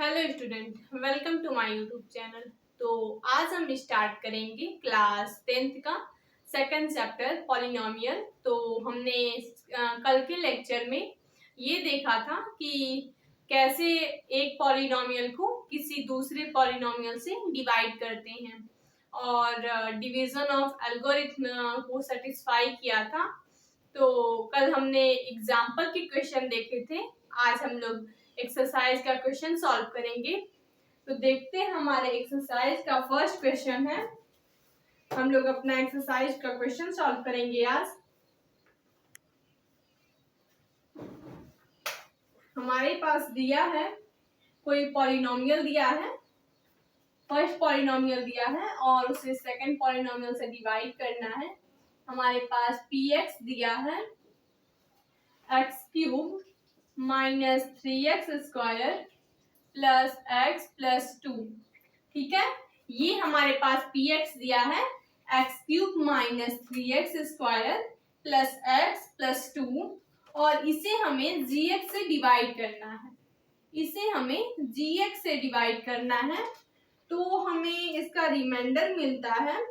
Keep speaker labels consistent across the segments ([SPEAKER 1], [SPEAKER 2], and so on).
[SPEAKER 1] Hello student, welcome to my YouTube channel. तो आज हम स्टार्ट करेंगे क्लास 10th का सेकंड चैप्टर पॉलिनोमियल। तो हमने कल के लेक्चर में ये देखा था कि कैसे एक पॉलिनोमियल को किसी दूसरे पॉलिनोमियल से डिवाइड करते हैं और डिवीजन ऑफ एल्गोरिथम को सेटिस्फाई किया था। तो कल हमने एग्जाम्पल के क्वेश्चन देखे थे, आज हम लोग एक्सरसाइज का क्वेश्चन सॉल्व करेंगे। तो देखते हैं हमारे एक्सरसाइज का फर्स्ट क्वेश्चन है। हम लोग अपना एक्सरसाइज का क्वेश्चन सॉल्व करेंगे आज। हमारे पास दिया है कोई पॉलिनोमियल दिया है, फर्स्ट पॉलिनोमियल दिया है और उसे सेकंड पॉलिनोमियल से डिवाइड करना है। हमारे पास px दिया है x³ minus 3x square plus x plus 2। ठीक है, ये हमारे पास px दिया है x³ minus 3x square plus x plus 2 और इसे हमें gx से डिवाइड करना है। इसे हमें gx से डिवाइड करना है तो हमें इसका रिमाइंडर मिलता है,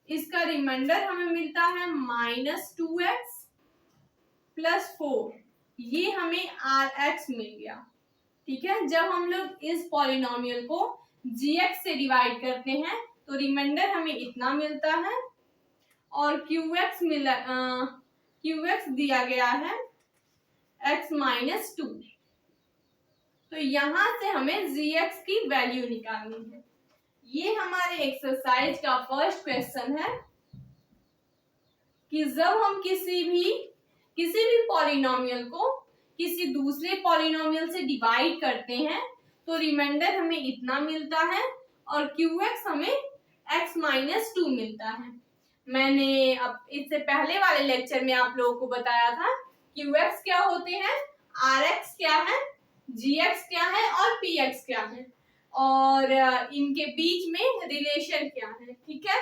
[SPEAKER 1] इसका रिमाइंडर हमें मिलता है माइनस 2x प्लस 4। ये हमें rx मिल गया। ठीक है, जब हम लोग इस पॉलिनोमियल को gx से डिवाइड करते हैं तो रिमाइंडर हमें इतना मिलता है और qx दिया गया है x माइनस 2। तो यहां से हमें gx की वैल्यू निकालनी है। ये हमारे एक्सरसाइज का फर्स्ट क्वेश्चन है कि जब हम किसी भी पॉलिनोमियल को किसी दूसरे पॉलिनोमियल से डिवाइड करते हैं तो रिमाइंडर हमें इतना मिलता है और qx हमें x माइनस 2 मिलता है। मैंने अब इससे पहले वाले लेक्चर में आप लोगों को बताया था qx क्या होते हैं, rx क्या है, gx क्या है और px क्या है और इनके बीच में रिलेशन क्या है। ठीक है,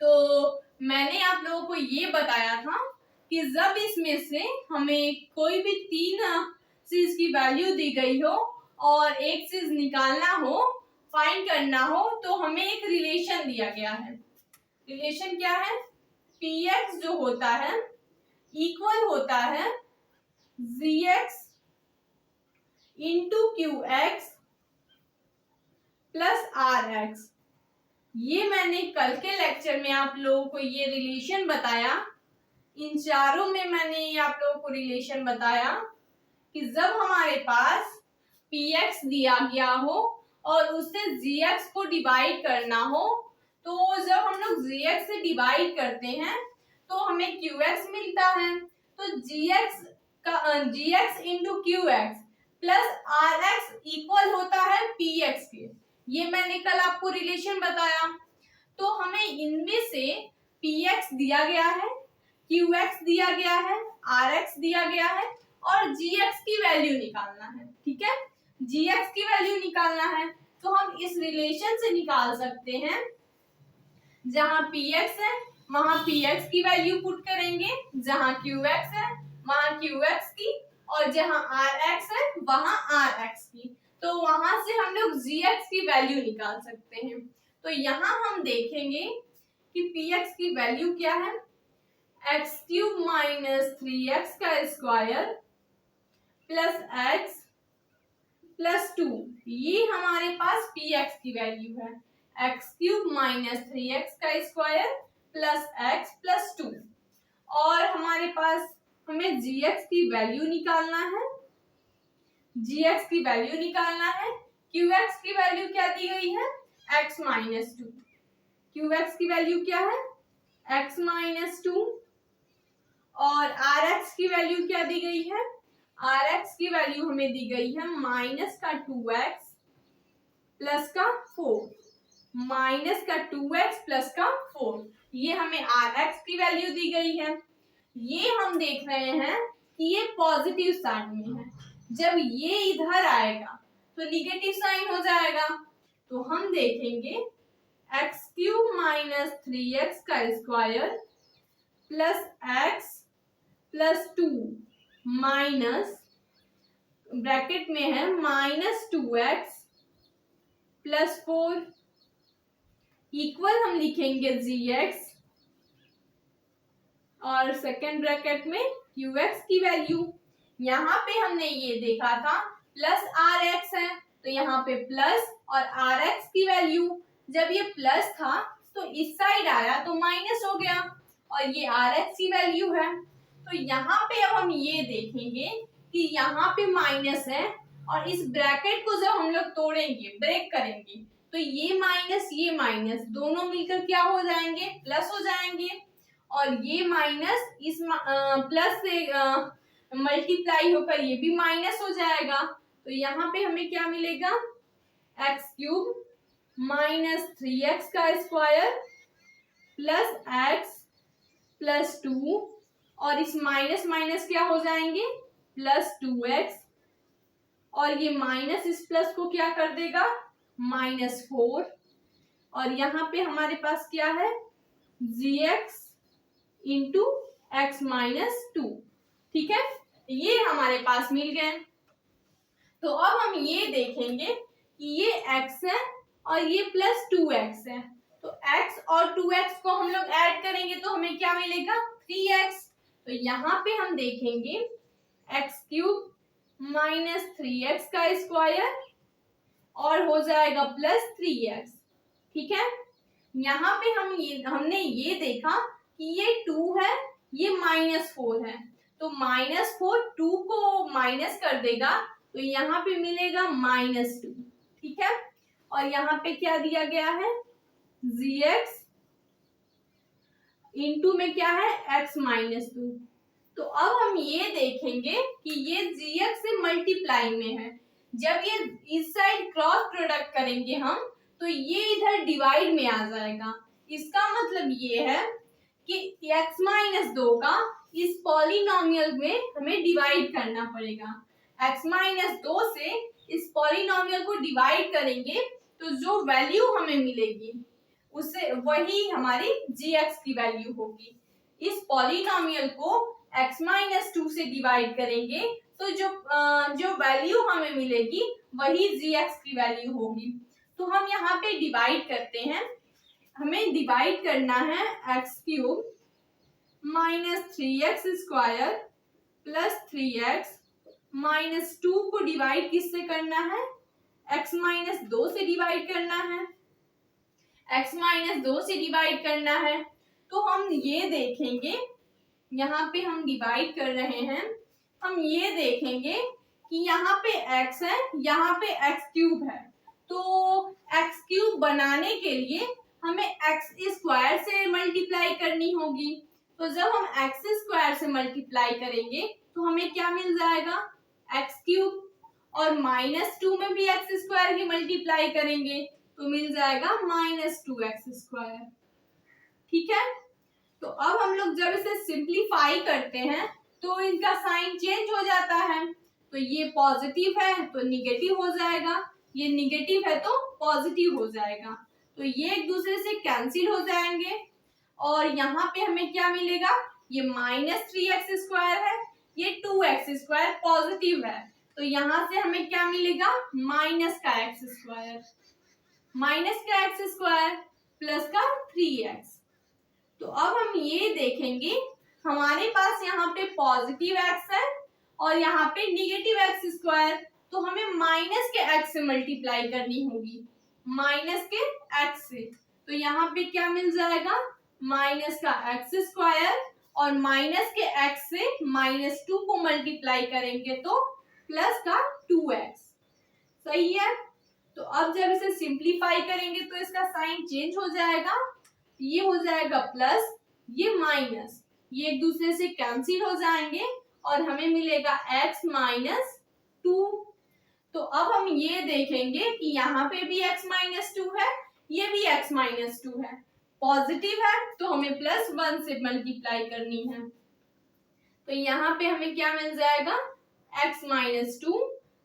[SPEAKER 1] तो मैंने आप लोगों को ये बताया था कि जब इसमें से हमें कोई भी 3 चीज की वैल्यू दी गई हो और एक चीज निकालना हो, फाइंड करना हो, तो हमें एक रिलेशन दिया गया है। रिलेशन क्या है, px जो होता है इक्वल होता है gx into qx plus rx। ये मैंने कल के लेक्चर में आप लोगों को ये रिलेशन बताया। इन चारों में मैंने ये आप लोगों को रिलेशन बताया कि जब हमारे पास px दिया गया हो और उससे gx को डिवाइड करना हो, तो जब हम लोग gx से डिवाइड करते हैं तो हमें qx मिलता है। तो gx into qx plus rx equal होता है px के। ये मैंने कल आपको रिलेशन बताया। तो हमें इनमें से px दिया गया है, qx दिया गया है, rx दिया गया है और gx की वैल्यू निकालना है। ठीक है, gx की वैल्यू निकालना है तो हम इस रिलेशन से निकाल सकते हैं। जहां px है वहां px की वैल्यू पुट करेंगे, जहां qx है वहां qx की और जहां rx है वहां rx की। तो वहां से हम लोग gx की वैल्यू निकाल सकते हैं। तो यहाँ हम देखेंगे कि px की वैल्यू क्या है, x³ माइनस 3x का स्क्वायर प्लस x प्लस 2। ये हमारे पास px की वैल्यू है, x³ माइनस 3x का स्क्वायर प्लस x प्लस 2। और हमारे पास हमें gx की वैल्यू निकालना है, gx की वैल्यू निकालना है। qx की वैल्यू क्या दी गई है, x माइनस 2। qx की वैल्यू क्या है, x माइनस 2 और rx की वैल्यू क्या दी गई है, rx की वैल्यू हमें दी गई है माइनस का 2x प्लस का 4, माइनस का 2x प्लस का 4। ये हमें rx की वैल्यू दी गई है। ये हम देख रहे हैं कि ये पॉजिटिव साइड में है, जब ये इधर आएगा तो निगेटिव साइन हो जाएगा। तो हम देखेंगे x³ माइनस 3x का square plus x plus 2 minus bracket में है -2x + 4 इक्वल हम लिखेंगे gx और सेकेंड ब्रैकेट में qx की वैल्यू। यहाँ पे हमने ये देखा था प्लस rx है, तो यहाँ पे प्लस और rx की वैल्यू, जब ये प्लस था तो इस साइड आया तो माइनस हो गया और ये rx की वैल्यू है। तो यहाँ पे अब हम ये देखेंगे कि यहाँ पे माइनस है और इस ब्रैकेट को जब हम लोग तोड़ेंगे, ब्रेक करेंगे, तो ये माइनस दोनों मिलकर क्या हो जाएंगे, प्लस हो जाएंगे और ये माइनस इस प्लस से मल्टीप्लाई होकर ये भी माइनस हो जाएगा। तो यहाँ पे हमें क्या मिलेगा, x³ -3x² plus x plus 2 और इस माइनस माइनस क्या हो जाएंगे, +2x और ये माइनस इस प्लस को क्या कर देगा, -4 और यहाँ पे हमारे पास क्या है, gx इंटू x-2। ठीक है, ये हमारे पास मिल गए। तो अब हम ये देखेंगे कि ये x है और ये +2x है, तो x और 2x को हम लोग ऐड करेंगे तो हमें क्या मिलेगा, 3x। तो यहाँ पे हम देखेंगे x³ -3x² और हो जाएगा +3x। ठीक है, यहाँ पे हमने ये देखा कि ये 2 है, ये -4 है, तो -4 2 को माइनस कर देगा तो यहाँ पे मिलेगा -2। ठीक है, और यहाँ पे क्या दिया गया है, gx इंटू में क्या है, x-2। तो अब हम ये देखेंगे कि ये gx से मल्टीप्लाई में है, जब ये इस साइड क्रॉस प्रोडक्ट करेंगे हम तो ये इधर डिवाइड में आ जाएगा। इसका मतलब ये है कि x-2 का इस पॉलिनोमियल में हमें डिवाइड करना पड़ेगा। x-2 से इस पॉलिनोमियल को डिवाइड करेंगे तो जो वैल्यू हमें मिलेगी उससे वही हमारी gx की वैल्यू होगी। इस पॉलिनोमियल को x-2 से डिवाइड करेंगे तो जो वैल्यू हमें मिलेगी वही gx की वैल्यू होगी। तो हम यहाँ पे डिवाइड करते हैं, हमें डिवाइड करना है x³ -3x² प्लस 3x -2 को डिवाइड किससे करना है, x-2 से डिवाइड करना है, x-2 से डिवाइड करना है। तो हम ये देखेंगे, यहाँ पे हम डिवाइड कर रहे हैं, हम ये देखेंगे कि यहाँ पे x है, यहाँ पे x³ है, तो x³ बनाने के लिए हमें x² से मल्टीप्लाई करनी होगी। तो जब हम x² से मल्टीप्लाई करेंगे तो हमें क्या मिल जाएगा, x³ और -2 में भी x² की मल्टीप्लाई करेंगे तो मिल जाएगा -2x²। ठीक है, तो अब हम लोग जब इसे सिंप्लीफाई करते हैं तो इनका साइन चेंज हो जाता है, तो ये पॉजिटिव है तो निगेटिव हो जाएगा, ये निगेटिव है तो पॉजिटिव हो जाएगा, तो ये एक दूसरे से कैंसिल हो जाएंगे और यहाँ पे हमें क्या मिलेगा, ये -3x² है, ये 2x² पॉजिटिव है, तो यहाँ से हमें क्या मिलेगा, -x² प्लस का 3x। तो अब हम ये देखेंगे हमारे पास यहाँ पे पॉजिटिव x है और यहाँ पे निगेटिव x², तो हमें माइनस के x से मल्टीप्लाई करनी होगी, माइनस के x से, तो यहाँ पे क्या मिल जाएगा, -x² और माइनस के x से -2 को मल्टीप्लाई करेंगे तो प्लस का 2x। सही है, तो अब जब इसे सिंप्लीफाई करेंगे तो इसका साइन चेंज हो जाएगा, ये हो जाएगा प्लस, ये माइनस, ये एक दूसरे से कैंसिल हो जाएंगे और हमें मिलेगा x-2। तो अब हम ये देखेंगे कि यहाँ पे भी x-2 है, ये भी x-2 है, पॉजिटिव है तो हमें +1 से मल्टीप्लाई करनी है, तो यहाँ पे हमें क्या मिल जाएगा, x-2,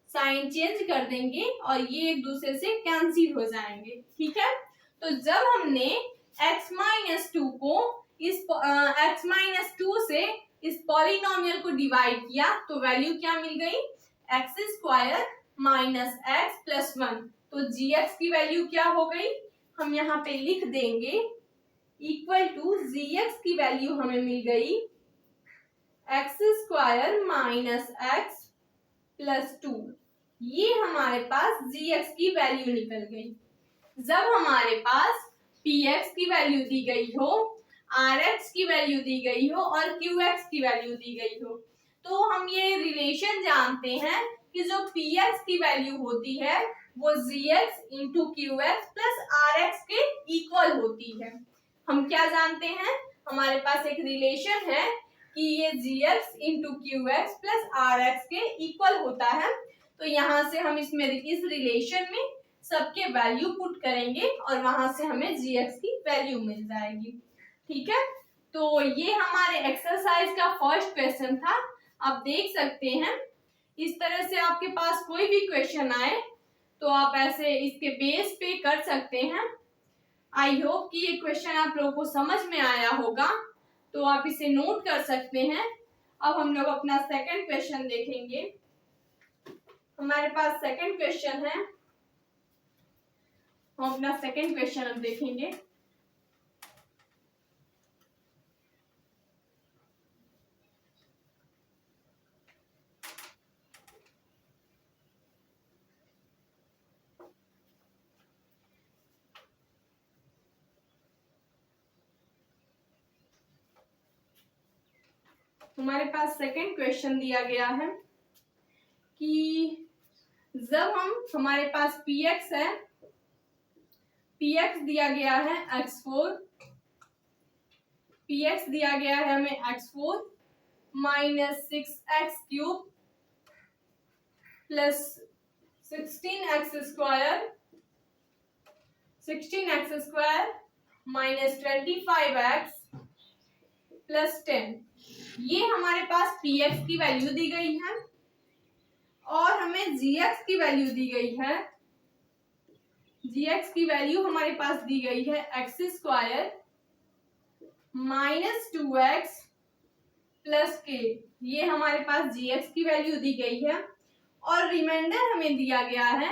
[SPEAKER 1] साइन चेंज कर देंगे और ये एक दूसरे से कैंसिल हो जाएंगे। ठीक है, तो जब हमने x-2 को इस x-2 से इस पॉलिनोमियल को डिवाइड किया तो वैल्यू क्या मिल गई, x square minus x plus 1। तो gx की वैल्यू क्या हो गई, हम यहाँ पे लिख देंगे इक्वल टू gx की वैल्यू हमें मिल गई x square minus x plus 2। ये हमारे पास gx की वैल्यू निकल गई। जब हमारे पास px की वैल्यू दी गई हो, rx की वैल्यू दी गई हो और qx की वैल्यू दी गई हो, तो हम ये रिलेशन जानते हैं कि जो px की वैल्यू होती है वो gx into qx plus rx के इक्वल होती है। हम क्या जानते हैं, हमारे पास एक रिलेशन है कि ये gx into qx plus rx के इक्वल होता है। तो यहाँ से हम इस रिलेशन में सबके वैल्यू पुट करेंगे और वहां से हमें gx की वैल्यू मिल जाएगी। ठीक है, तो ये हमारे एक्सरसाइज का फर्स्ट क्वेश्चन था। आप देख सकते हैं इस तरह से आपके पास कोई भी क्वेश्चन आए तो आप ऐसे इसके बेस पे कर सकते हैं। आई होप कि ये क्वेश्चन आप लोगों को समझ में आया होगा, तो आप इसे नोट कर सकते हैं। अब हम लोग अपना सेकंड क्वेश्चन देखेंगे। हमारे पास सेकंड क्वेश्चन है, हम अपना सेकंड क्वेश्चन अब देखेंगे। हमारे पास सेकंड क्वेश्चन दिया गया है कि जब हमारे पास px है, px दिया गया है x4, px दिया गया है हमें x4 minus 6x cube plus 16x square minus 25x plus 10। ये हमारे पास px की वैल्यू दी गई है और हमें gx की वैल्यू दी गई है। gx की वैल्यू हमारे पास दी गई है x square minus 2x plus k। ये हमारे पास gx की वैल्यू दी गई है और रिमाइंडर हमें दिया गया है,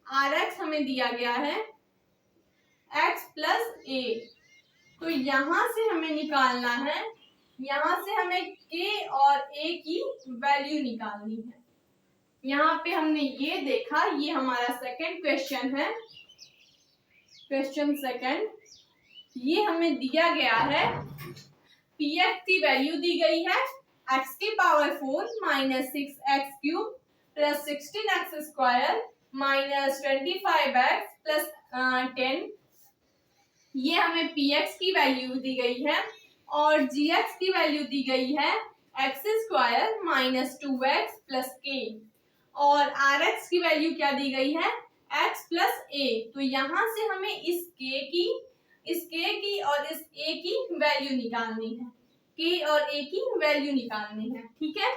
[SPEAKER 1] rx हमें दिया गया है x प्लस a। तो यहां से हमें निकालना है, यहां से हमें k और a की वैल्यू निकालनी है। यहाँ पे हमने ये देखा, ये हमारा सेकंड क्वेश्चन है, क्वेश्चन सेकंड। ये हमें दिया गया है px की वैल्यू दी गई है x की power 4 minus 6x cube plus 16x square minus 25x plus 10। ये हमें px की वैल्यू दी गई है और gx की वैल्यू दी गई है x square minus 2x plus k और rx की वैल्यू क्या दी गई है x प्लस a। तो यहां से हमें इस k की और इस a की वैल्यू निकालनी है, k और a की वैल्यू निकालनी है। ठीक है,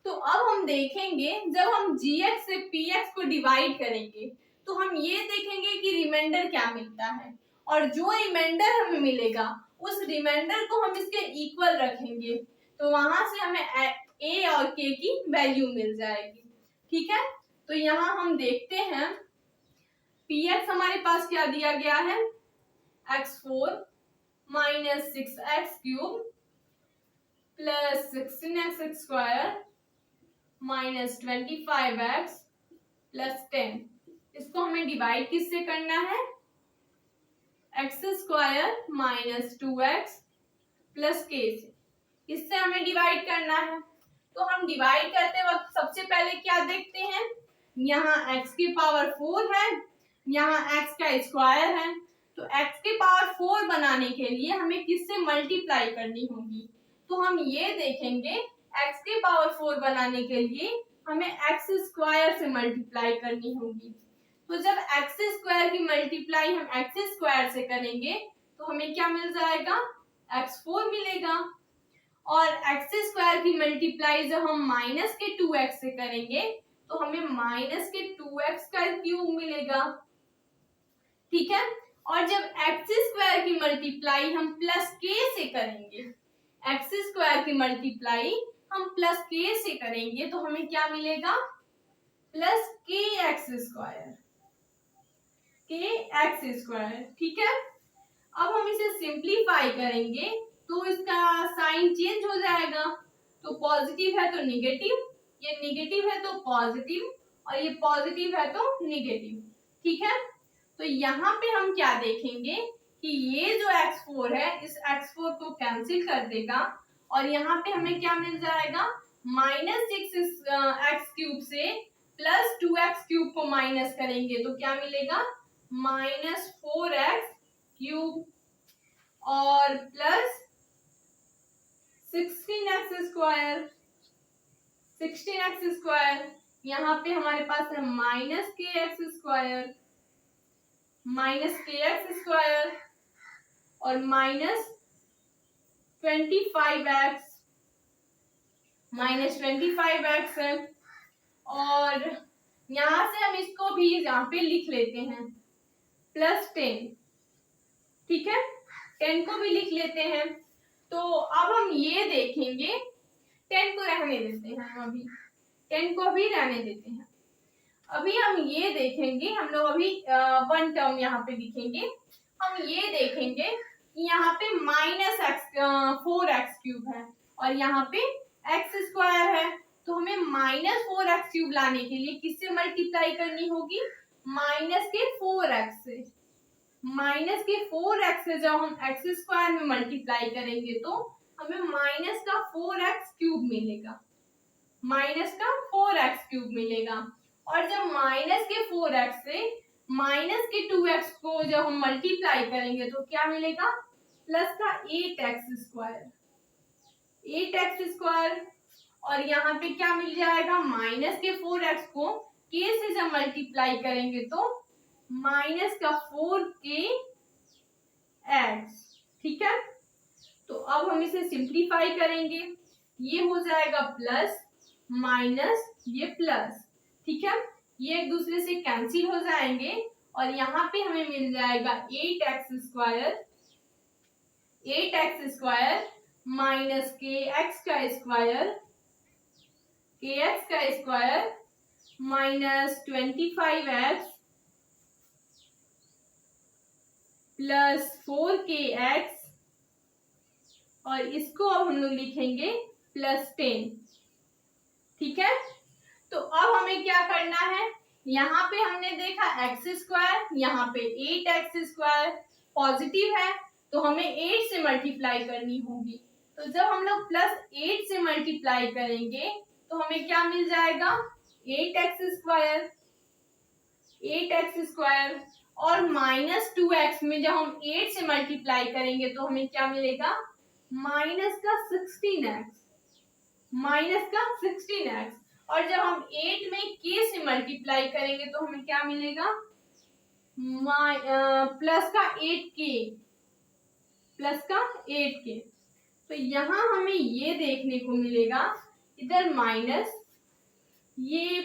[SPEAKER 1] तो अब हम देखेंगे जब हम gx से px को डिवाइड करेंगे तो हम ये देखेंगे कि रिमाइंडर क्या मिलता है और जो रिमाइंडर हमें मिलेगा उस रिमाइंडर को हम इसके इक्वल रखेंगे, तो वहां से हमें a और k की वैल्यू मिल जाएगी। ठीक है, तो यहाँ हम देखते हैं px हमारे पास क्या दिया गया है x4 minus 6x cube plus 16x square minus 25x plus 10। इसको हमें डिवाइड किससे करना है, x square minus 2x plus k से, इससे हमें डिवाइड करना है। तो हम डिवाइड करते वक्त सबसे पहले क्या देखते हैं, यहाँ x की पावर 4 है, यहाँ x का स्क्वायर है, तो x की पावर 4 बनाने के लिए हमें किससे मल्टीप्लाई करनी होगी। तो हम ये देखेंगे x की पावर 4 बनाने के लिए हमें x स्क्वायर से मल्टीप्लाई करनी होगी। तो जब x स्क्वायर की मल्टीप्लाई हम x स्क्वायर से करेंगे तो हमें क्या मिल जाएगा, x4 मिलेगा। और एक्स स्क्वायर की मल्टीप्लाई जब हम माइनस के 2x से करेंगे तो हमें माइनस के 2x का क्यूब मिलेगा। ठीक है, और जब एक्स स्क्वायर की मल्टीप्लाई हम प्लस k से करेंगे, एक्स स्क्वायर की मल्टीप्लाई हम प्लस के से करेंगे तो हमें क्या मिलेगा, प्लस के एक्स स्क्वायर, के एक्स स्क्वायर। ठीक है, अब हम इसे सिंप्लीफाई करेंगे तो इसका साइन चेंज हो जाएगा, तो पॉजिटिव है तो निगेटिव, ये निगेटिव है तो पॉजिटिव, और ये पॉजिटिव है तो निगेटिव। ठीक है, तो यहाँ पे हम क्या देखेंगे कि ये जो x4 है इस x4 को कैंसिल कर देगा, और यहाँ पे हमें क्या मिल जाएगा, -6x³ से +2x³ को माइनस करेंगे तो क्या मिलेगा, -4x³ और प्लस 16x², 16x², यहाँ पे हमारे पास है -kx² और -25x है, और यहां से हम इसको भी यहाँ पे लिख लेते हैं +10। ठीक है, 10 को भी लिख लेते हैं। तो अब हम ये देखेंगे, 10 को रहने देते हैं, हम अभी 10 को भी रहने देते हैं। अभी हम ये देखेंगे, हम लोग अभी वन टर्म यहाँ पे लिखेंगे। हम ये देखेंगे कि यहाँ पे -4x³ है और यहाँ पे x² है, तो हमें -4x³ लाने के लिए किससे मल्टीप्लाई करनी होगी, -4x से। -4x से जब हम x² में मल्टीप्लाई करेंगे तो हमें -4x³ मिलेगा, -4x³ मिलेगा। और जब -4x से -2x को जब हम मल्टीप्लाई करेंगे तो क्या मिलेगा, +8x², 8x²। और यहाँ पे क्या मिल जाएगा, -4x को k से जब मल्टीप्लाई करेंगे तो -4kx। ठीक है, तो अब हम इसे सिंप्लीफाई करेंगे, ये हो जाएगा प्लस माइनस ये प्लस। ठीक है, ये एक दूसरे से कैंसिल हो जाएंगे और यहाँ पे हमें मिल जाएगा 8x² minus kx² minus 25x plus 4kx, और इसको अब हम लोग लिखेंगे +10। ठीक है, तो अब हमें क्या करना है, यहाँ पे हमने देखा x², यहाँ पे 8x² पॉजिटिव है तो हमें 8 से मल्टीप्लाई करनी होगी। तो जब हम लोग +8 से मल्टीप्लाई करेंगे तो हमें क्या मिल जाएगा, 8x², और -2x में जब हम 8 से मल्टीप्लाई करेंगे तो हमें क्या मिलेगा, -16x, और जब हम 8 में k से मल्टीप्लाई करेंगे तो हमें क्या मिलेगा, +8k। तो यहाँ हमें ये देखने को मिलेगा, इधर माइनस, ये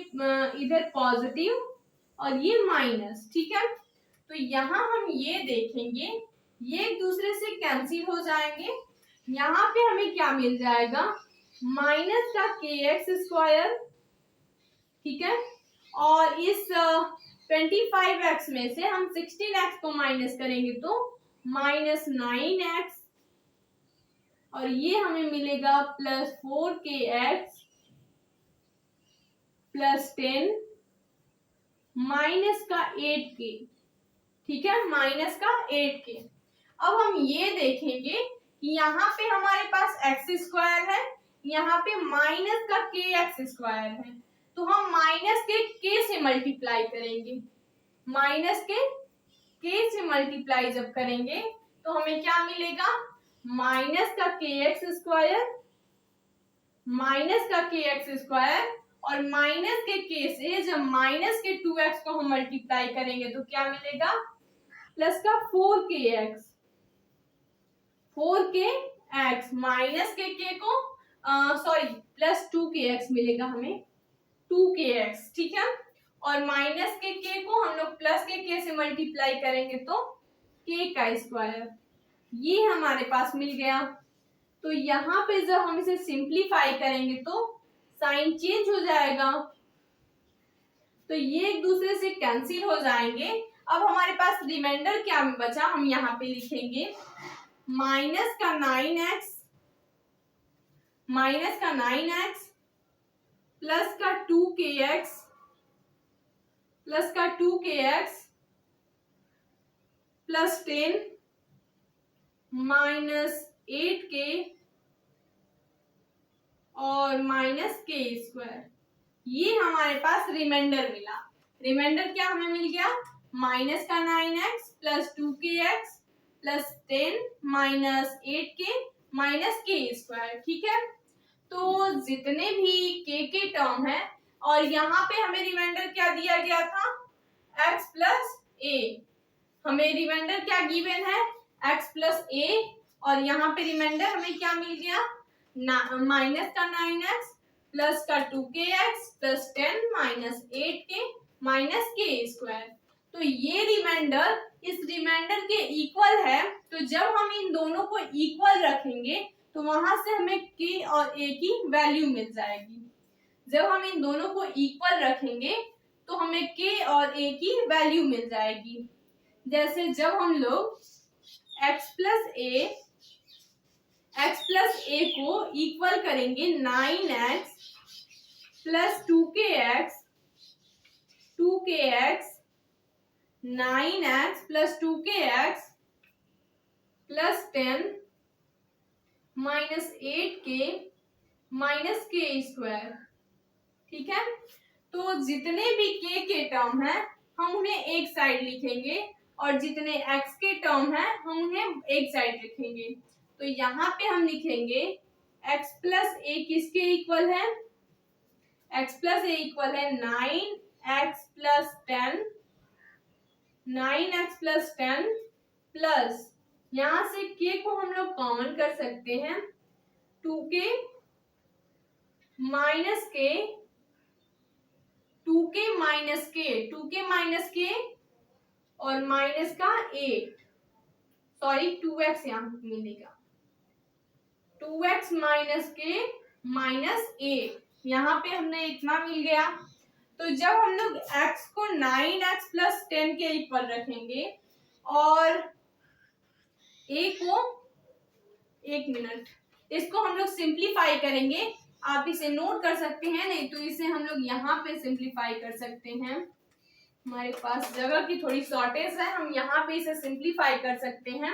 [SPEAKER 1] इधर पॉजिटिव और ये माइनस। ठीक है, तो यहाँ हम ये देखेंगे, ये एक दूसरे से कैंसिल हो जाएंगे। यहाँ पे हमें क्या मिल जाएगा, -kx²। ठीक है, और इस 25x में से हम 16x को माइनस करेंगे तो -9x, और ये हमें मिलेगा +4kx +10 -8k। ठीक है, -8k। अब हम ये देखेंगे कि यहाँ पे हमारे पास x² है, यहाँ पे -kx² है, तो हम -k से मल्टीप्लाई करेंगे। -k से मल्टीप्लाई जब करेंगे तो हमें क्या मिलेगा, -kx² और -k से जब -2x को हम मल्टीप्लाई करेंगे तो क्या मिलेगा, +4kx, 4kx -k को +2kx मिलेगा हमें, 2kx। ठीक है, और -k को हम लोग +k से मल्टीप्लाई करेंगे तो k², ये हमारे पास मिल गया। तो यहाँ पे जब हम इसे सिंप्लीफाई करेंगे तो साइन चेंज हो जाएगा, तो ये एक दूसरे से कैंसिल हो जाएंगे। अब हमारे पास रिमाइंडर क्या बचा, हम यहाँ पे लिखेंगे माइनस का 9x प्लस का 2kx प्लस 10 माइनस 8k और माइनस k स्क्वायर। ये हमारे पास रिमाइंडर मिला। रिमाइंडर क्या हमें मिल गया, माइनस का 9x plus 2kx plus 10 minus 8k minus k square. ठीक है, तो जितने भी k के टर्म है, और यहाँ पे हमें रिमाइंडर क्या दिया गया था, x प्लस a। हमें रिमाइंडर क्या गिवन है, x प्लस a, और यहाँ पे रिमाइंडर हमें क्या मिल गया, माइनस का 9x प्लस का 2kx plus 10 minus 8k minus k square. तो ये रिमाइंडर इस रिमाइंडर के इक्वल है, तो जब हम इन दोनों को इक्वल रखेंगे तो वहां से हमें k और a की वैल्यू मिल जाएगी। जब हम इन दोनों को इक्वल रखेंगे तो हमें k और a की वैल्यू मिल जाएगी। जैसे जब हम लोग x प्लस a को इक्वल करेंगे 9x plus 2kx 9x plus 2kx plus 10 minus 8k minus k square. ठीक है, तो जितने भी k के टर्म है हम उन्हें एक साइड लिखेंगे, और जितने x के टर्म है हम उन्हें एक साइड लिखेंगे। तो यहाँ पे हम लिखेंगे x प्लस a किसके इक्वल है, x प्लस a इक्वल है 9x प्लस 10 प्लस, यहाँ से k को हम लोग कॉमन कर सकते हैं, 2k माइनस k और माइनस का 8, सॉरी 2x यहाँ मिलेगा, 2x माइनस k माइनस 8, यहाँ पे हमने इतना मिल गया। तो जब हम लोग x को 9x प्लस 10 के इक्वल रखेंगे और a को, एक मिनट, इसको हम लोग सिंप्लीफाई करेंगे। आप इसे नोट कर सकते हैं, नहीं तो इसे हम लोग यहाँ पे सिंप्लीफाई कर सकते हैं। हमारे पास जगह की थोड़ी शॉर्टेज है, हम यहाँ पे इसे सिंप्लीफाई कर सकते हैं।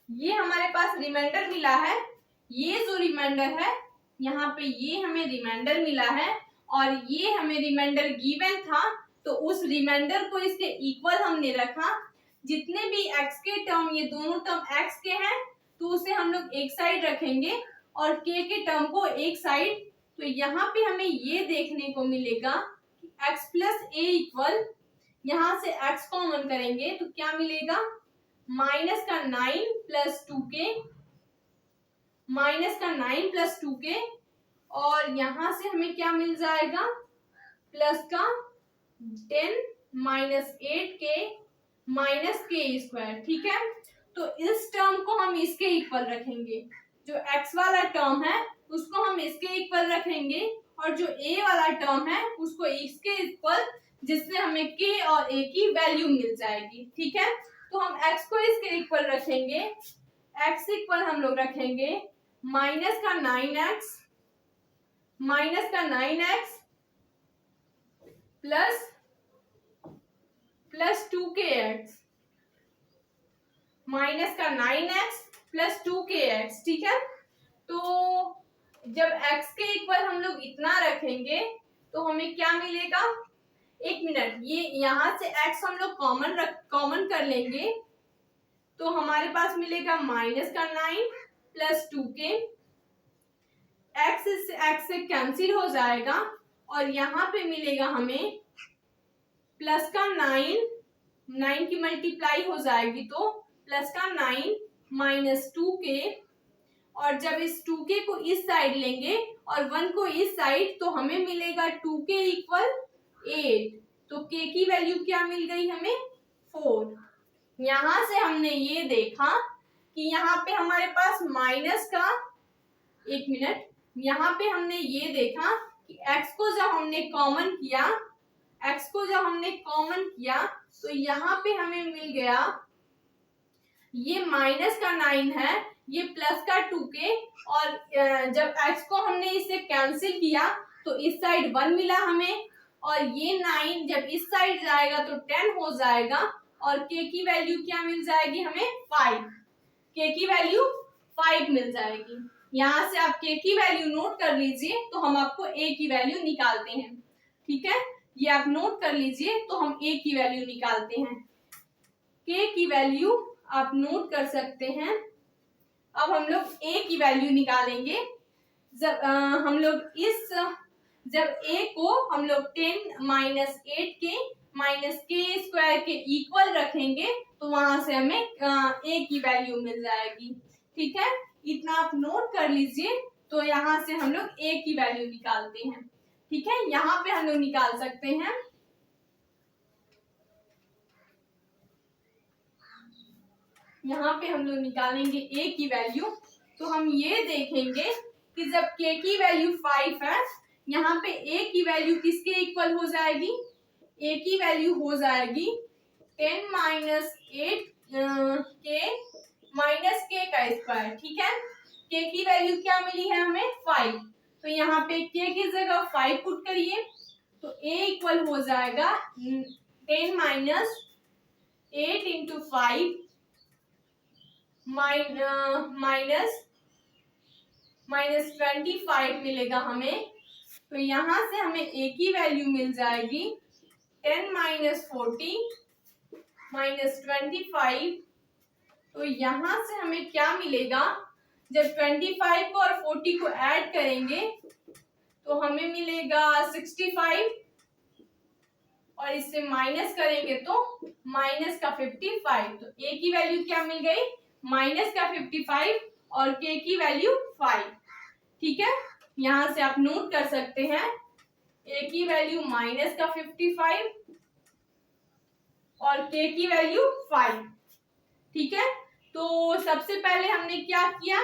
[SPEAKER 1] ये हमारे पास रिमाइंडर मिला है, ये जो रिमाइंडर है यहाँ पे ये हमें रिमाइंडर मिला है, और ये हमें रिमाइंडर गिवन था, तो उस रिमाइंडर को इसके इक्वल हमने रखा। जितने भी x के टर्म, ये दोनों टर्म x के हैं, तो उसे हम लोग एक साइड रखेंगे और k के टर्म को एक साइड। तो यहाँ पे हमें ये देखने को मिलेगा कि x प्लस a इक्वल, यहाँ से x कॉमन करेंगे तो क्या मिलेगा, माइनस का 9 प्लस 2k और यहाँ से हमें क्या मिल जाएगा, प्लस का 10 minus 8k minus k square. ठीक है, तो इस टर्म को हम इसके इक्वल रखेंगे, जो x वाला टर्म है उसको हम इसके इक्वल रखेंगे, और जो a वाला टर्म है उसको इसके इक्वल, जिससे हमें k और a की वैल्यू मिल जाएगी। ठीक है, तो हम x को इसके इक्वल रखेंगे, x इक्वल हम लोग रखेंगे माइनस का 9x प्लस 2kx माइनस का 9x प्लस 2kx। ठीक है, तो जब x के इक्वल हम लोग इतना रखेंगे तो हमें क्या मिलेगा, एक मिनट, ये यहाँ से x हम लोग कॉमन कर लेंगे, तो हमारे पास मिलेगा माइनस का 9 प्लस 2k, x से कैंसिल हो जाएगा, और यहाँ पे मिलेगा हमें प्लस का 9 की मल्टीप्लाई हो जाएगी तो प्लस का 9 माइनस 2k, और जब इस 2k को इस साइड लेंगे और 1 को इस साइड, तो हमें मिलेगा 2k इक्वल 8। तो k की वैल्यू क्या मिल गई हमें, 4। यहां से हमने ये देखा कि यहाँ पे हमारे पास माइनस का, एक मिनट, यहाँ पे हमने ये देखा कि x को जब हमने कॉमन किया, x को जब हमने कॉमन किया तो यहाँ पे हमें मिल गया, ये माइनस का 9 है, ये प्लस का 2k, और जब x को हमने इससे कैंसिल किया तो इस साइड 1 मिला हमें, और ये 9 जब इस साइड जाएगा तो 10 हो जाएगा, और k की वैल्यू क्या मिल जाएगी हमें 5, k की वैल्यू 5 मिल जाएगी। यहाँ से आप k की वैल्यू नोट कर लीजिए तो हम आपको a की वैल्यू निकालते हैं। ठीक है, ये आप नोट कर लीजिए तो हम a की वैल्यू निकालते हैं। k की वैल्यू आप नोट कर सकते हैं। अब हम लोग a की वैल्यू निकालेंगे। जब हम लोग जब a को हम लोग 10 minus 8k minus k square के इक्वल रखेंगे तो वहां से हमें a की वैल्यू मिल जाएगी। ठीक है, इतना आप नोट कर लीजिए तो यहाँ से हम लोग a की वैल्यू निकालते हैं। ठीक है, यहाँ पे हम लोग निकाल सकते हैं। यहाँ पे हम लोग निकालेंगे a की वैल्यू, तो हम ये देखेंगे कि जब k की वैल्यू 5 है, यहाँ पे a की वैल्यू किसके इक्वल हो जाएगी, a की वैल्यू हो जाएगी 10 माइनस 8k माइनस k का स्क्वायर। ठीक है, k की वैल्यू क्या मिली है हमें 5, तो यहाँ पे k की जगह 5 पुट करिए तो a इक्वल हो जाएगा 10 माइनस 8 इंटू 5 माइनस 25 मिलेगा हमें। तो यहाँ से हमें a की वैल्यू मिल जाएगी 10 माइनस 40 माइनस 25। तो यहाँ से हमें क्या मिलेगा, जब 25 को और 40 को ऐड करेंगे तो हमें मिलेगा 65, और इससे माइनस करेंगे तो माइनस का 55। तो a की वैल्यू क्या मिल गई, माइनस का 55 और k की वैल्यू 5। ठीक है, यहाँ से आप नोट कर सकते हैं a की वैल्यू माइनस का 55 और k की वैल्यू 5। ठीक है, तो सबसे पहले हमने क्या किया,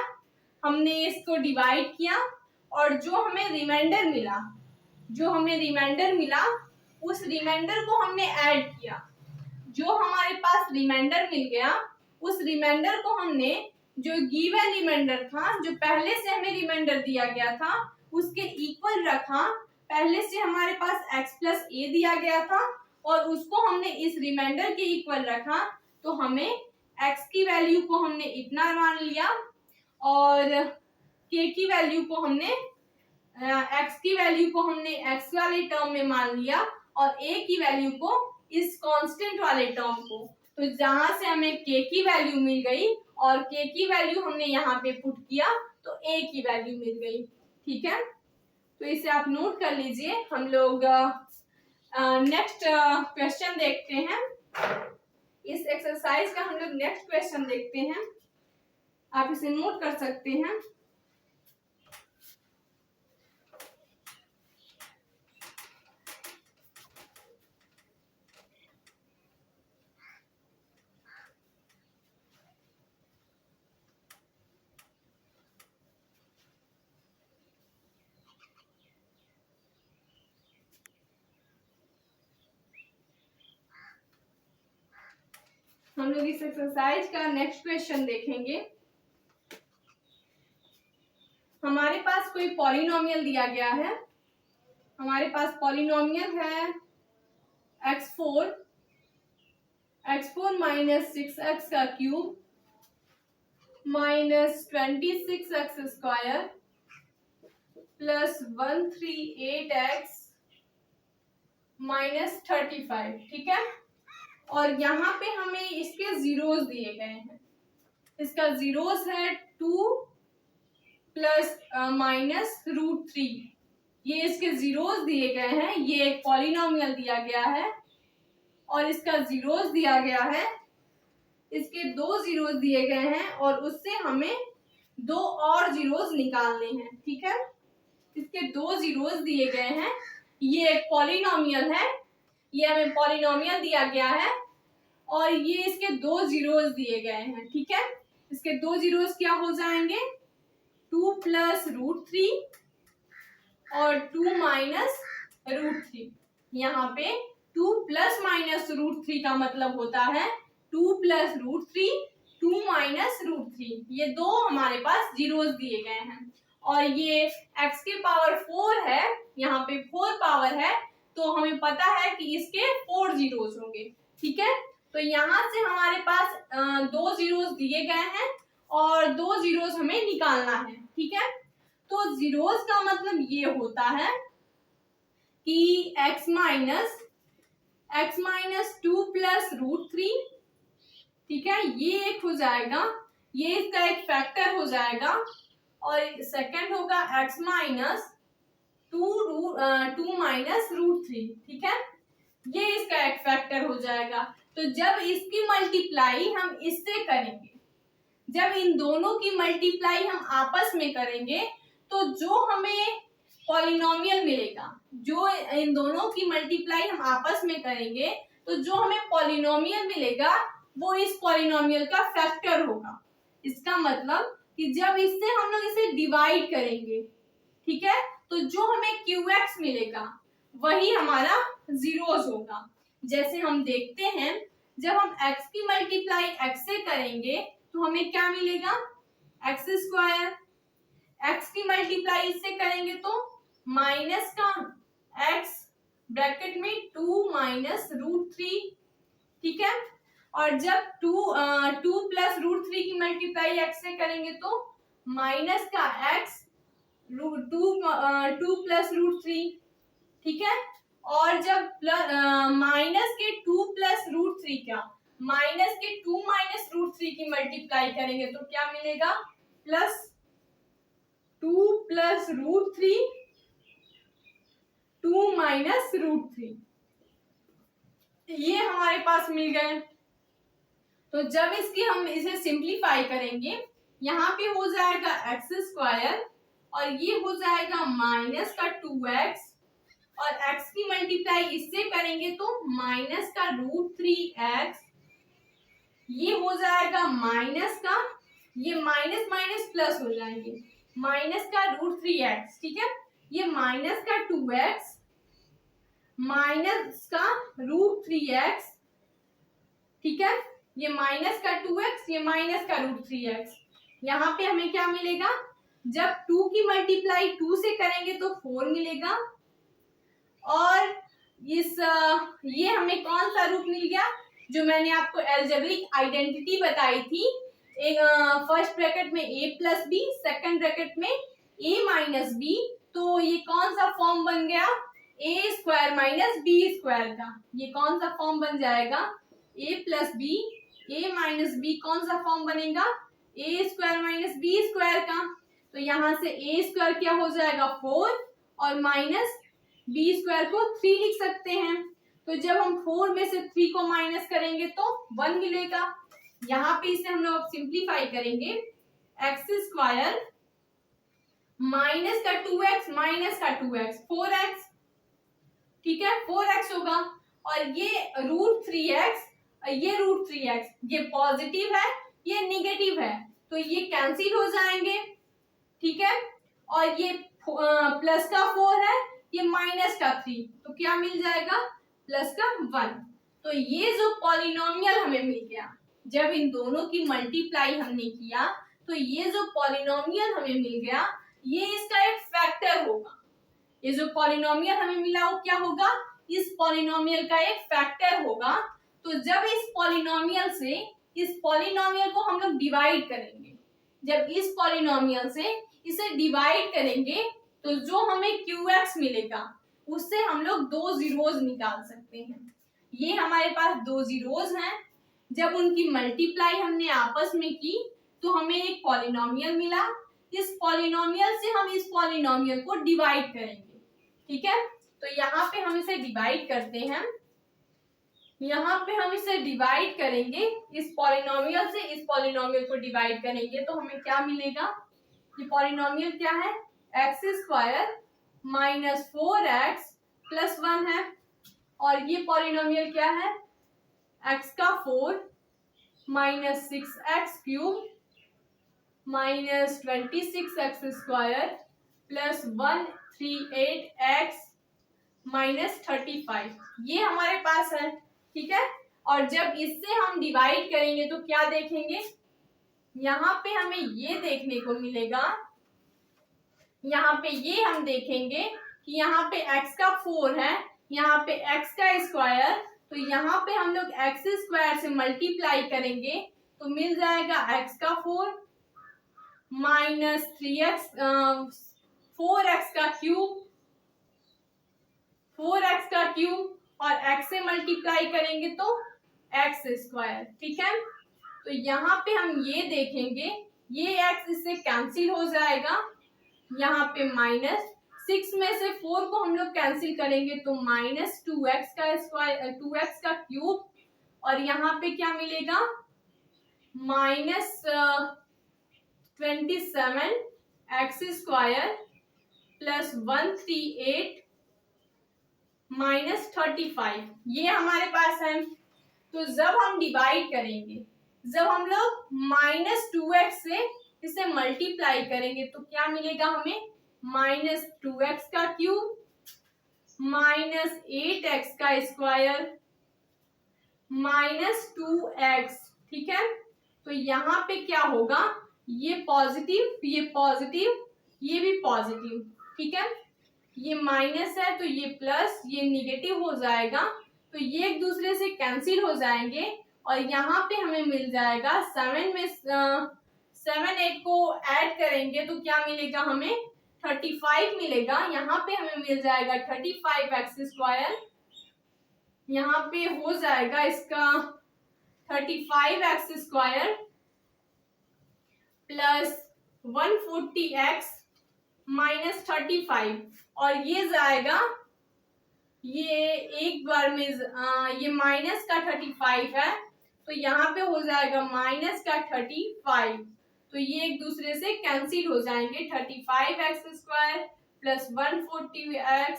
[SPEAKER 1] हमने इसको डिवाइड किया और जो हमें रिमाइंडर मिला उस रिमाइंडर को हमने ऐड किया। जो हमारे पास रिमाइंडर मिल गया उस रिमाइंडर को हमने, जो गिवन रिमाइंडर था, जो पहले से हमें रिमाइंडर दिया गया था, उसके इक्वल रखा। पहले से हमारे पास x प्लस a दिया गया था और उसको हमने इस रिमाइंडर के इक्वल रखा, तो हमें x की वैल्यू को हमने इतना मान लिया और k की वैल्यू को हमने x की वैल्यू को हमने x वाले टर्म में मान लिया और a की वैल्यू को इस कांस्टेंट वाले टर्म को। तो जहां से हमें k की वैल्यू मिल गई और k की वैल्यू हमने यहाँ पे पुट किया तो a की वैल्यू मिल गई। ठीक है, तो इसे आप नोट कर लीजिए। हम लोग नेक्स्ट क्वेश्चन देखते हैं। इस एक्सरसाइज का हम लोग नेक्स्ट क्वेश्चन देखते हैं, आप इसे नोट कर सकते हैं। हम लोग इस एक्सरसाइज का नेक्स्ट क्वेश्चन देखेंगे। हमारे पास कोई पॉलिनोमियल दिया गया है। हमारे पास पॉलिनोमियल है x4 माइनस 6x का cube minus 26x square plus 138x minus 35। ठीक है, और यहाँ पे हमें इसके जीरोस दिए गए हैं। इसका जीरोस है 2 प्लस माइनस √3, ये इसके जीरोस दिए गए हैं। ये एक पॉलिनोमियल दिया गया है और इसका जीरोस दिया गया है, इसके 2 जीरोस दिए गए हैं और उससे हमें 2 और जीरोस निकालने हैं। ठीक है, इसके 2 जीरोस दिए गए हैं। ये एक पॉलिनोमियल है, ये हमें पॉलिनोमियल दिया गया है और ये इसके 2 जीरोस दिए गए हैं, ठीक है। इसके 2 जीरोस क्या हो जाएंगे, 2 प्लस रूट 3 और 2 माइनस रूट 3। यहाँ पे 2 प्लस माइनस रूट 3 का मतलब होता है 2 प्लस रूट 3, 2 माइनस रूट 3। ये दो हमारे पास जीरोस दिए गए हैं और ये x के पावर 4 है, यहाँ पे 4 पावर है, तो हमें पता है कि इसके 4 जीरोस होंगे, ठीक है। तो यहाँ से हमारे पास 2 जीरोस दिए गए हैं और 2 जीरोस हमें निकालना है, ठीक है। तो जीरोस का मतलब ये होता है कि x माइनस 2 प्लस रूट 3, ठीक है, ये एक हो जाएगा, ये इसका एक फैक्टर हो जाएगा। और सेकंड होगा x माइनस 2 माइनस रूट 3, ठीक है, ये इसका एक फैक्टर हो जाएगा। तो जब इसकी मल्टीप्लाई हम इससे करेंगे, जब इन दोनों की मल्टीप्लाई हम आपस में करेंगे, तो जो हमें पॉलिनोमियल मिलेगा, जो इन दोनों की मल्टीप्लाई हम आपस में करेंगे, तो जो हमें पॉलिनोमियल मिलेगा वो इस पॉलिनोमियल का फैक्टर होगा। इसका मतलब कि जब इससे हम लोग इसे डिवाइड करेंगे, ठीक है, तो जो हमें QX मिलेगा वही हमारा जीरोस होगा। जैसे हम देखते हैं, जब हम x की मल्टीप्लाई x से करेंगे तो हमें क्या मिलेगा, x स्क्वायर। x की मल्टीप्लाई इससे करेंगे तो माइनस का x ब्रैकेट में 2 माइनस रूट 3, ठीक है। और जब 2 प्लस रूट 3 की मल्टीप्लाई x से करेंगे तो माइनस का x 2 प्लस रूट 3, ठीक है। और जब माइनस के 2 प्लस रूट 3 का माइनस के 2 माइनस रूट 3 की मल्टीप्लाई करेंगे तो क्या मिलेगा, plus 2 plus root 3, 2 minus root 3, ये हमारे पास मिल गए। तो जब इसकी हम इसे सिंप्लीफाई करेंगे, यहाँ पे हो जाएगा x स्क्वायर और ये हो जाएगा माइनस का 2x, और x की मल्टीप्लाई इससे करेंगे तो माइनस का रूट 3x, ये हो जाएगा माइनस का, ये माइनस माइनस प्लस हो जाएंगे, माइनस का रूट 3x, ठीक है, ये माइनस का 2x माइनस का रूट 3x, ठीक है, ये माइनस का 2x, ये माइनस का रूट 3x। यहाँ पे हमें क्या मिलेगा, जब 2 की मल्टीप्लाई 2 से करेंगे तो 4 मिलेगा, और ये हमें कौन सा रूप मिल गया, जो मैंने आपको एल्जेब्रिक आइडेंटिटी बताई थी, एक फर्स्ट ब्रैकेट में a plus B, second bracket में a माइनस बी, तो ये कौन सा फॉर्म बन गया, a square minus B square का। ये कौन सा फॉर्म बन जाएगा, a plus B, a minus B, कौन सा फॉर्म बनेगा, a square minus B square का। तो यहाँ से a स्क्वायर क्या हो जाएगा 4 और माइनस बी स्क्वायर को 3 लिख सकते हैं। तो जब हम 4 में से 3 को माइनस करेंगे तो 1 मिलेगा। यहाँ पे इसे हम लोग सिंप्लीफाई करेंगे, एक्स स्क्वायर माइनस का 2x माइनस का 2x 4x, ठीक है, 4x होगा, और ये रूट 3x, ये रूट 3x, ये पॉजिटिव है, ये निगेटिव है, तो ये कैंसिल हो जाएंगे, ठीक है, और ये प्लस का 4 है, ये माइनस का 3, तो क्या मिल जाएगा, प्लस का 1। तो ये जो पॉलिनोमियल हमें मिल गया, जब इन दोनों की मल्टीप्लाई हमने किया, तो ये जो पॉलिनोमियल हमें मिल गया, ये इसका एक फैक्टर होगा। ये जो पॉलिनोमियल हमें मिला वो क्या होगा, इस पॉलिनोमियल का एक फैक्टर होगा। तो जब इस पॉलिनोमियल से इस पॉलिनोमियल को हम लोग डिवाइड करेंगे, जब इस पॉलिनोमियल से इसे डिवाइड करेंगे, तो जो हमें QX मिलेगा उससे हम लोग 2 जीरोस निकाल सकते हैं। ये हमारे पास 2 जीरोस हैं, जब उनकी मल्टीप्लाई हमने आपस में की तो हमें एक पॉलिनोमियल मिला। इस पॉलिनोमियल से हम इस पॉलिनोमियल को डिवाइड करेंगे, ठीक है। तो यहाँ पे हम इसे डिवाइड करते हैं, यहाँ पे हम इसे डिवाइड करेंगे, इस पॉलिनोमियल से इस पॉलिनोमियल को डिवाइड करेंगे तो हमें क्या मिलेगा, ये पॉलिनोमियल क्या है, x square minus 4x plus 1 है, और ये पॉलिनोमियल क्या है, एक्स का 4 minus 6x³ minus 26x² plus 138x minus 35 ये हमारे पास है। ठीक है, और जब इससे हम डिवाइड करेंगे तो क्या देखेंगे, यहाँ पे हमें ये देखने को मिलेगा, यहाँ पे ये हम देखेंगे कि यहाँ पे x का 4 है, यहाँ पे x का स्क्वायर, तो यहाँ पे हम लोग x² से मल्टीप्लाई करेंगे तो मिल जाएगा x का 4 माइनस 3x 4x का क्यूब 4x का क्यूब और x से मल्टीप्लाई करेंगे तो x²। ठीक है, तो यहाँ पे हम ये देखेंगे ये x इससे कैंसिल हो जाएगा, यहाँ पे माइनस 6 में से 4 को हम लोग कैंसिल करेंगे तो माइनस 2x का स्क्वायर 2x का क्यूब और यहाँ पे क्या मिलेगा माइनस 27x² प्लस 138 माइनस 35 ये हमारे पास है। तो जब हम डिवाइड करेंगे, जब हम लोग माइनस 2x से इसे मल्टीप्लाई करेंगे तो क्या मिलेगा हमें माइनस 2x का क्यूब माइनस 8x का स्क्वायर माइनस 2x। ठीक है, तो यहाँ पे क्या होगा, ये पॉजिटिव ये पॉजिटिव ये भी पॉजिटिव। ठीक है, ये माइनस है तो ये प्लस, ये निगेटिव हो जाएगा तो ये एक दूसरे से कैंसिल हो जाएंगे और यहाँ पे हमें मिल जाएगा 7 में 7 8 को ऐड करेंगे तो क्या मिलेगा हमें 35 मिलेगा। यहाँ पे हमें मिल जाएगा 35x², यहाँ पे हो जाएगा इसका 35x² प्लस 140x माइनस 35 और ये जाएगा, ये एक बार में ये माइनस का 35 है तो यहाँ पे हो जाएगा माइनस का 35, तो ये एक दूसरे से कैंसिल हो जाएंगे 35x² प्लस 140x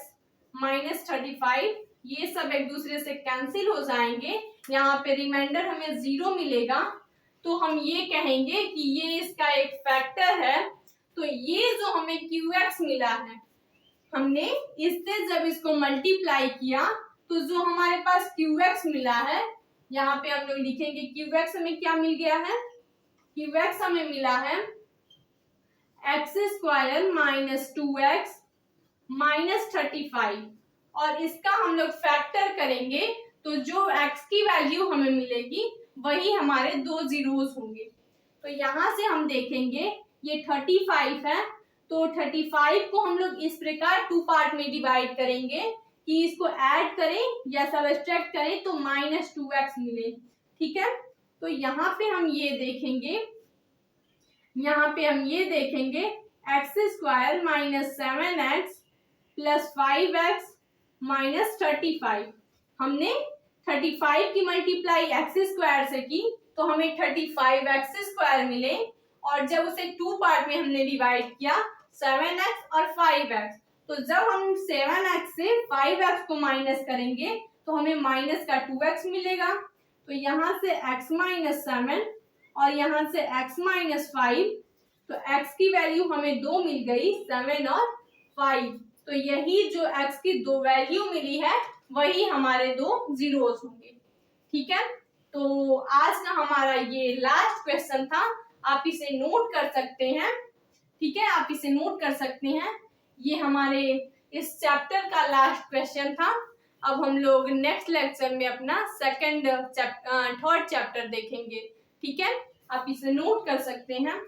[SPEAKER 1] माइनस 35 ये सब एक दूसरे से कैंसिल हो जाएंगे। यहाँ पे रिमाइंडर हमें 0 मिलेगा तो हम ये कहेंगे कि ये इसका एक फैक्टर है। तो ये जो हमें QX मिला है, हमने इससे जब इसको मल्टीप्लाई किया तो जो हमारे पास QX मिला है, यहाँ पे हम लोग लिखेंगे QX हमें क्या मिल गया है, QX हमें मिला है x² माइनस 2x माइनस 35 और इसका हम लोग फैक्टर करेंगे तो जो x की वैल्यू हमें मिलेगी वही हमारे 2 जीरोस होंगे। तो यहाँ से हम देखेंगे ये 35 है तो 35 को हम लोग इस प्रकार 2 पार्ट में डिवाइड करेंगे कि इसको ऐड करें या सब्ट्रैक्ट करें तो माइनस 2x मिले। ठीक है, तो यहाँ पे हम ये देखेंगे, यहाँ पे हम ये देखेंगे x² minus 7x plus 5x minus 35। हमने 35 की मल्टीप्लाई x² से की तो हमें 35x² मिले और जब उसे 2 पार्ट में हमने डिवाइड किया 7x और 5x, तो जब हम 7x से 5x को माइनस करेंगे तो हमें माइनस का 2x मिलेगा। तो यहाँ से x माइनस 7 और यहाँ से x माइनस 5, तो x की वैल्यू हमें 2 मिल गई 7 और 5। तो यही जो x की 2 वैल्यू मिली है वही हमारे 2 जीरोस होंगे। ठीक है, तो आज का हमारा ये लास्ट क्वेश्चन था, आप इसे नोट कर सकते हैं। ठीक है, आप इसे नोट कर सकते हैं, ये हमारे इस चैप्टर का लास्ट क्वेश्चन था। अब हम लोग नेक्स्ट लेक्चर में अपना थर्ड चैप्टर देखेंगे। ठीक है, आप इसे नोट कर सकते हैं।